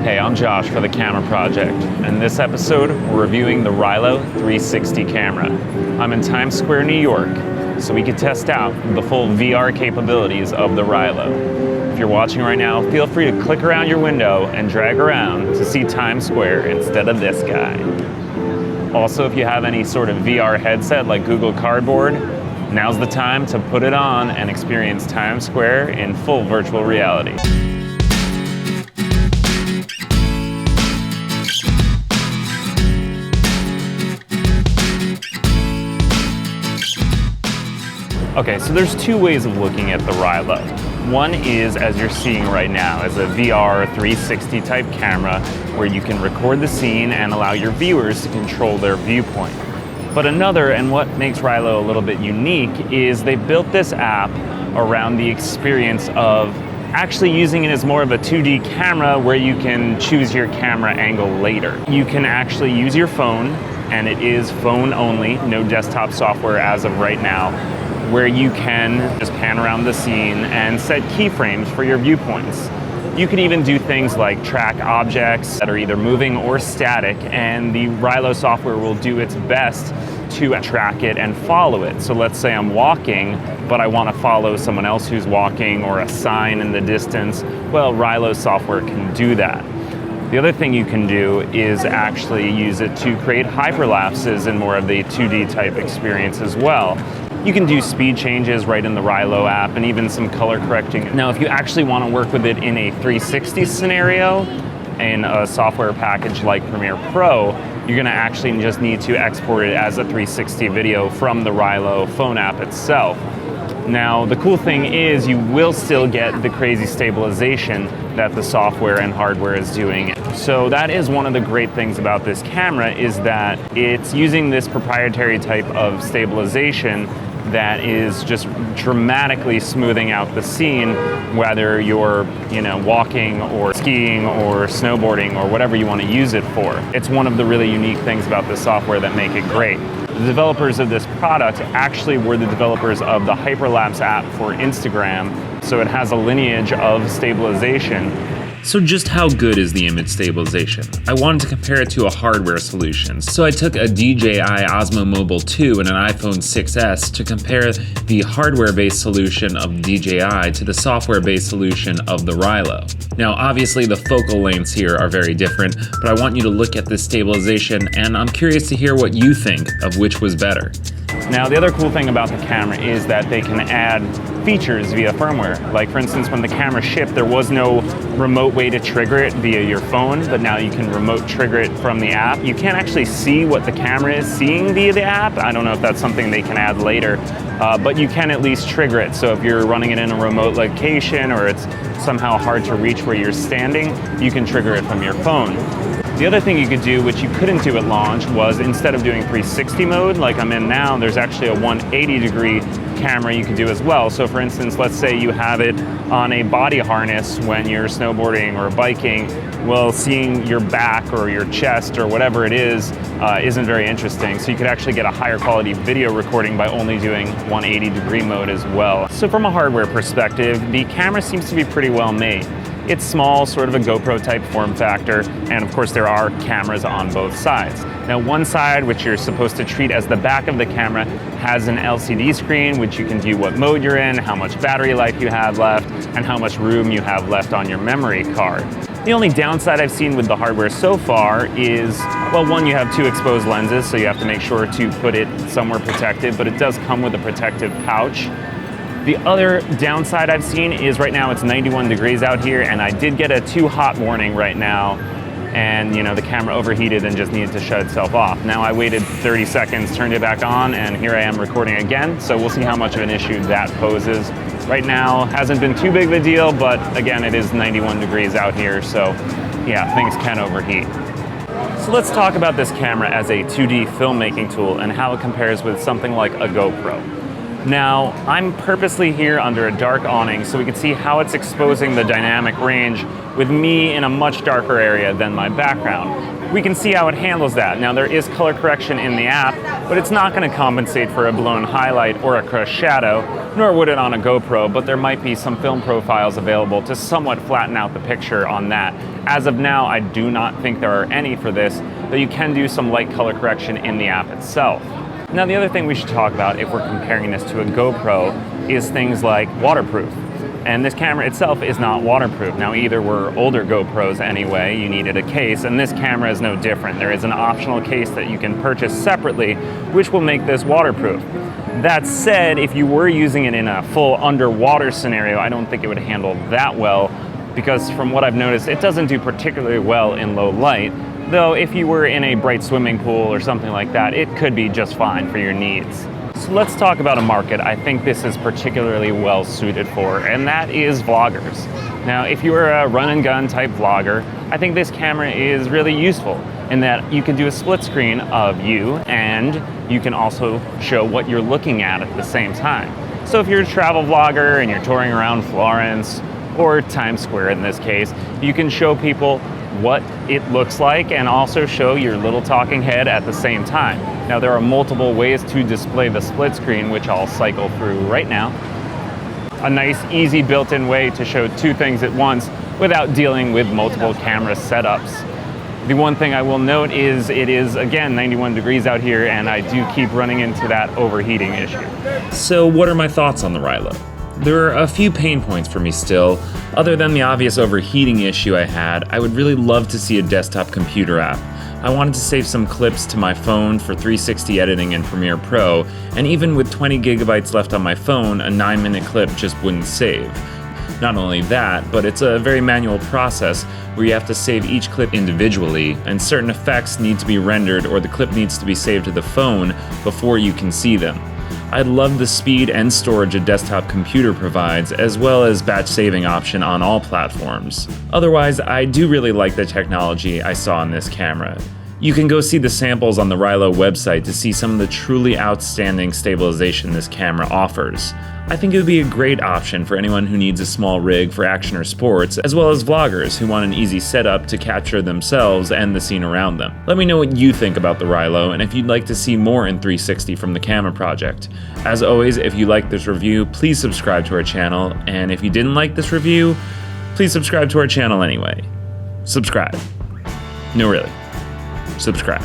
Hey, I'm Josh for the Camera Project. In this episode, we're reviewing the Rylo 360 camera. I'm in Times Square, New York, so we can test out the full VR capabilities of the Rylo. If you're watching right now, feel free to click around your window and drag around to see Times Square instead of this guy. Also, if you have any sort of VR headset like Google Cardboard, now's the time to put it on and experience Times Square in full virtual reality. Okay, so there's two ways of looking at the Rylo. One is, as you're seeing right now, as a VR 360 type camera where you can record the scene and allow your viewers to control their viewpoint. But another, and what makes Rylo a little bit unique, is they built this app around the experience of actually using it as more of a 2D camera where you can choose your camera angle later. You can actually use your phone, and it is phone only, no desktop software as of right now, where you can just pan around the scene and set keyframes for your viewpoints. You can even do things like track objects that are either moving or static, and the Rylo software will do its best to track it and follow it. So let's say I'm walking, but I want to follow someone else who's walking or a sign in the distance. Well, Rylo software can do that. The other thing you can do is actually use it to create hyperlapses in more of the 2D type experience as well. You can do speed changes right in the Rylo app and even some color correcting. Now, if you actually want to work with it in a 360 scenario in a software package like Premiere Pro, you're going to actually just need to export it as a 360 video from the Rylo phone app itself. Now, the cool thing is you will still get the crazy stabilization that the software and hardware is doing. So that is one of the great things about this camera, is that it's using this proprietary type of stabilization that is just dramatically smoothing out the scene, whether you're, walking or skiing or snowboarding or whatever you want to use it for. It's one of the really unique things about this software that make it great. The developers of this product actually were the developers of the Hyperlapse app for Instagram, so it has a lineage of stabilization. So just how good is the image stabilization? I wanted to compare it to a hardware solution, so I took a DJI Osmo Mobile 2 and an iPhone 6s to compare the hardware-based solution of DJI to the software-based solution of the Rylo. Now, obviously the focal lengths here are very different, but I want you to look at this stabilization, and I'm curious to hear what you think of which was better. Now, the other cool thing about the camera is that they can add features via firmware. Like, for instance, when the camera shipped, there was no remote way to trigger it via your phone, but now you can remote trigger it from the app. You can't actually see what the camera is seeing via the app. I don't know if that's something they can add later, but you can at least trigger it. So if you're running it in a remote location or it's somehow hard to reach where you're standing, you can trigger it from your phone. The other thing you could do, which you couldn't do at launch, was instead of doing 360 mode like I'm in now, there's actually a 180-degree camera you could do as well. So for instance, let's say you have it on a body harness when you're snowboarding or biking. Well, seeing your back or your chest or whatever it is isn't very interesting. So you could actually get a higher quality video recording by only doing 180-degree mode as well. So from a hardware perspective, the camera seems to be pretty well made. It's small, sort of a GoPro type form factor, and of course there are cameras on both sides. Now, one side, which you're supposed to treat as the back of the camera, has an LCD screen which you can view what mode you're in, how much battery life you have left, and how much room you have left on your memory card. The only downside I've seen with the hardware so far is, well, one, you have two exposed lenses, so you have to make sure to put it somewhere protected, but it does come with a protective pouch. The other downside I've seen is right now it's 91 degrees out here, and I did get a too hot warning right now, and the camera overheated and just needed to shut itself off. Now I waited 30 seconds, turned it back on, and here I am recording again, so we'll see how much of an issue that poses. Right now, hasn't been too big of a deal, but again, it is 91 degrees out here, so yeah, things can overheat. So let's talk about this camera as a 2D filmmaking tool and how it compares with something like a GoPro. Now, I'm purposely here under a dark awning so we can see how it's exposing the dynamic range with me in a much darker area than my background. We can see how it handles that. Now, there is color correction in the app, but it's not going to compensate for a blown highlight or a crushed shadow, nor would it on a GoPro, but there might be some film profiles available to somewhat flatten out the picture on that. As of now, I do not think there are any for this, though you can do some light color correction in the app itself. Now, the other thing we should talk about if we're comparing this to a GoPro is things like waterproof. And this camera itself is not waterproof. Now, either were older GoPros anyway, you needed a case, and this camera is no different. There is an optional case that you can purchase separately, which will make this waterproof. That said, if you were using it in a full underwater scenario, I don't think it would handle that well, because from what I've noticed, it doesn't do particularly well in low light. Though if you were in a bright swimming pool or something like that, it could be just fine for your needs. So let's talk about a market I think this is particularly well suited for, and that is vloggers. Now, if you are a run and gun type vlogger, I think this camera is really useful in that you can do a split screen of you, and you can also show what you're looking at the same time. So if you're a travel vlogger and you're touring around Florence or Times Square in this case, you can show people what it looks like and also show your little talking head at the same time. Now, there are multiple ways to display the split screen, which I'll cycle through right now. A nice, easy built-in way to show two things at once without dealing with multiple camera setups. The one thing I will note is it is, again, 91 degrees out here, and I do keep running into that overheating issue. So what are my thoughts on the Rylo? There are a few pain points for me still. Other than the obvious overheating issue I had, I would really love to see a desktop computer app. I wanted to save some clips to my phone for 360 editing in Premiere Pro, and even with 20 gigabytes left on my phone, a 9-minute clip just wouldn't save. Not only that, but it's a very manual process where you have to save each clip individually, and certain effects need to be rendered or the clip needs to be saved to the phone before you can see them. I love the speed and storage a desktop computer provides, as well as batch saving option on all platforms. Otherwise, I do really like the technology I saw in this camera. You can go see the samples on the Rylo website to see some of the truly outstanding stabilization this camera offers. I think it would be a great option for anyone who needs a small rig for action or sports, as well as vloggers who want an easy setup to capture themselves and the scene around them. Let me know what you think about the Rylo and if you'd like to see more in 360 from the camera project. As always, if you liked this review, please subscribe to our channel, and if you didn't like this review, please subscribe to our channel anyway. Subscribe. No, really. Subscribe.